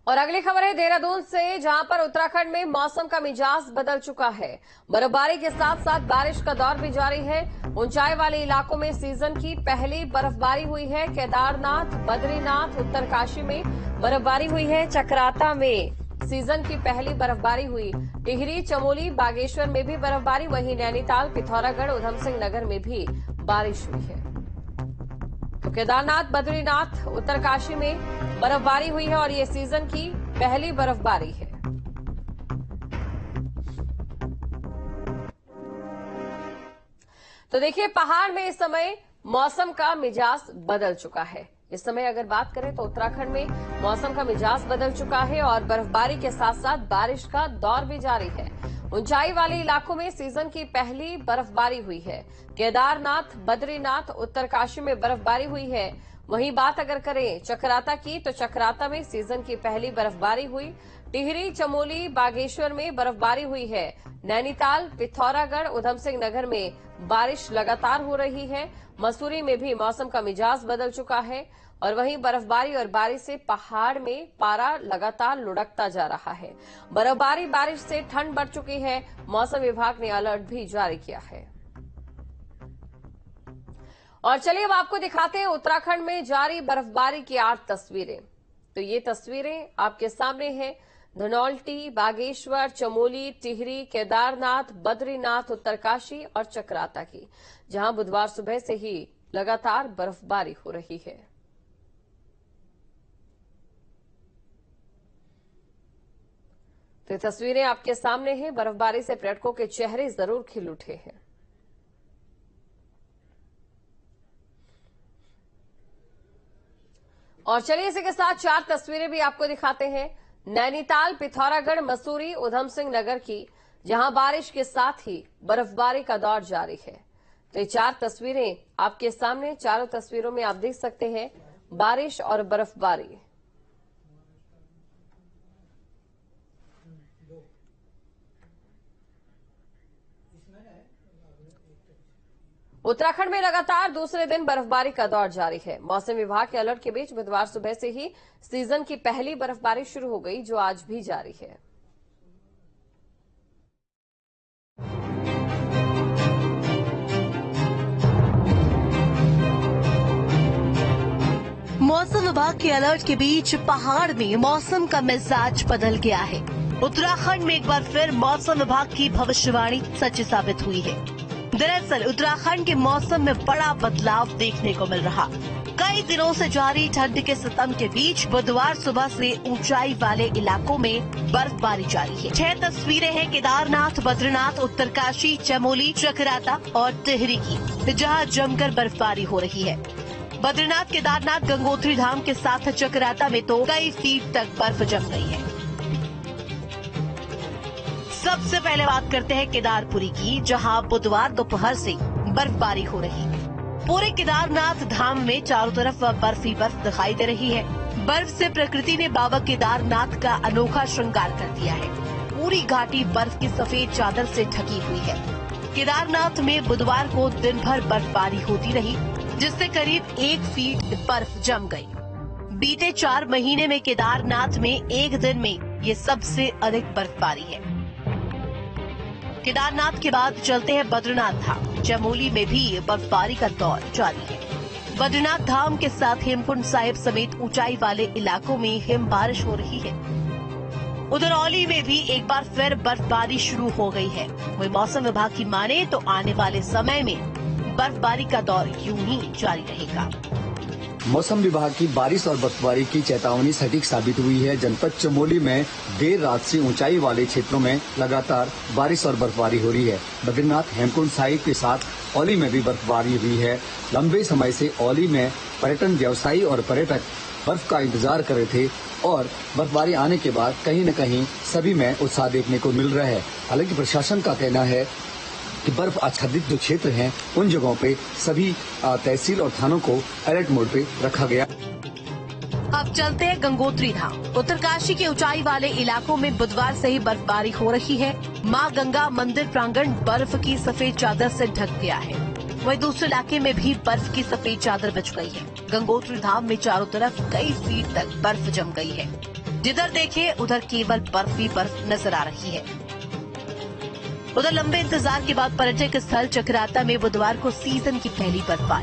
और अगली खबर है देहरादून से, जहां पर उत्तराखंड में मौसम का मिजाज बदल चुका है। बर्फबारी के साथ साथ बारिश का दौर भी जारी है। ऊंचाई वाले इलाकों में सीजन की पहली बर्फबारी हुई है। केदारनाथ, बद्रीनाथ, उत्तरकाशी में बर्फबारी हुई है। चकराता में सीजन की पहली बर्फबारी हुई। टिहरी, चमोली, बागेश्वर में भी बर्फबारी, वहीं नैनीताल, पिथौरागढ़, उधमसिंह नगर में भी बारिश हुई है। तो केदारनाथ, बद्रीनाथ, उत्तरकाशी में बर्फबारी हुई है और ये सीजन की पहली बर्फबारी है। तो देखिए, पहाड़ में इस समय मौसम का मिजाज बदल चुका है। इस समय अगर बात करें तो उत्तराखंड में मौसम का मिजाज बदल चुका है और बर्फबारी के साथ साथ बारिश का दौर भी जारी है। ऊंचाई वाले इलाकों में सीजन की पहली बर्फबारी हुई है। केदारनाथ, बद्रीनाथ, उत्तरकाशी में बर्फबारी हुई है। वहीं बात अगर करें चकराता की, तो चकराता में सीजन की पहली बर्फबारी हुई। टिहरी, चमोली, बागेश्वर में बर्फबारी हुई है। नैनीताल, पिथौरागढ़, उधमसिंह नगर में बारिश लगातार हो रही है। मसूरी में भी मौसम का मिजाज बदल चुका है और वहीं बर्फबारी और बारिश से पहाड़ में पारा लगातार लुढ़कता जा रहा है। बर्फबारी, बारिश से ठंड बढ़ चुकी है। मौसम विभाग ने अलर्ट भी जारी किया है। और चलिए अब आपको दिखाते हैं उत्तराखंड में जारी बर्फबारी की 8 तस्वीरें। तो ये तस्वीरें आपके सामने हैं धनौल्टी, बागेश्वर, चमोली, टिहरी, केदारनाथ, बद्रीनाथ, उत्तरकाशी और चकराता की, जहां बुधवार सुबह से ही लगातार बर्फबारी हो रही है। तो ये तस्वीरें आपके सामने हैं। बर्फबारी से पर्यटकों के चेहरे जरूर खिल उठे हैं। और चलिए इसी के साथ 4 तस्वीरें भी आपको दिखाते हैं नैनीताल, पिथौरागढ़, मसूरी, उधमसिंह नगर की, जहां बारिश के साथ ही बर्फबारी का दौर जारी है। तो ये 4 तस्वीरें आपके सामने। चारों तस्वीरों में आप देख सकते हैं बारिश और बर्फबारी। उत्तराखंड में लगातार दूसरे दिन बर्फबारी का दौर जारी है। मौसम विभाग के अलर्ट के बीच बुधवार सुबह से ही सीजन की पहली बर्फबारी शुरू हो गई, जो आज भी जारी है। मौसम विभाग के अलर्ट के बीच पहाड़ में मौसम का मिजाज बदल गया है। उत्तराखंड में एक बार फिर मौसम विभाग की भविष्यवाणी सच साबित हुई है। दरअसल उत्तराखंड के मौसम में बड़ा बदलाव देखने को मिल रहा। कई दिनों से जारी ठंड के सितम के बीच बुधवार सुबह से ऊंचाई वाले इलाकों में बर्फबारी जारी है। 6 तस्वीरें हैं केदारनाथ, बद्रीनाथ, उत्तरकाशी, चमोली, चकराता और टिहरी की, जहां जमकर बर्फबारी हो रही है। बद्रीनाथ, केदारनाथ, गंगोत्री धाम के साथ चकराता में तो कई फीट तक बर्फ जम गई है। सबसे पहले बात करते हैं केदारपुरी की, जहां बुधवार दोपहर से बर्फबारी हो रही है। पूरे केदारनाथ धाम में चारों तरफ बर्फ ही बर्फ दिखाई दे रही है। बर्फ से प्रकृति ने बाबा केदारनाथ का अनोखा श्रृंगार कर दिया है। पूरी घाटी बर्फ की सफेद चादर से ढकी हुई है। केदारनाथ में बुधवार को दिन भर बर्फबारी होती रही, जिससे करीब 1 फीट बर्फ जम गई। बीते 4 महीने में केदारनाथ में एक दिन में ये सबसे अधिक बर्फबारी है। केदारनाथ के बाद चलते हैं बद्रीनाथ धाम। चमोली में भी बर्फबारी का दौर जारी है। बद्रीनाथ धाम के साथ हेमकुंड साहिब समेत ऊंचाई वाले इलाकों में हिम बारिश हो रही है। उधर औली में भी एक बार फिर बर्फबारी शुरू हो गई है। वही मौसम विभाग की माने तो आने वाले समय में बर्फबारी का दौर यूं ही जारी रहेगा। मौसम विभाग की बारिश और बर्फबारी की चेतावनी सटीक साबित हुई है। जनपद चमोली में देर रात से ऊंचाई वाले क्षेत्रों में लगातार बारिश और बर्फबारी हो रही है। बद्रीनाथ, हेमकुंड साहिब के साथ औली में भी बर्फबारी हुई है। लंबे समय से औली में पर्यटन व्यवसायी और पर्यटक बर्फ का इंतजार कर रहे थे और बर्फबारी आने के बाद कहीं न कहीं सभी में उत्साह देखने को मिल रहा है। हालांकि प्रशासन का कहना है कि बर्फ आच्छादित जो क्षेत्र हैं उन जगहों पे सभी तहसील और थानों को अलर्ट मोड पे रखा गया। अब चलते हैं गंगोत्री धाम। उत्तरकाशी के ऊंचाई वाले इलाकों में बुधवार से ही बर्फबारी हो रही है। मां गंगा मंदिर प्रांगण बर्फ की सफेद चादर से ढक गया है। वहीं दूसरे इलाके में भी बर्फ की सफेद चादर बिछ गई है। गंगोत्री धाम में चारों तरफ कई फीट तक बर्फ जम गई है। जिधर देखे उधर केवल बर्फ ही बर्फ नजर आ रही है। उधर लंबे इंतजार के बाद पर्यटक स्थल चक्राता में बुधवार को सीजन की पहली बर्फबारी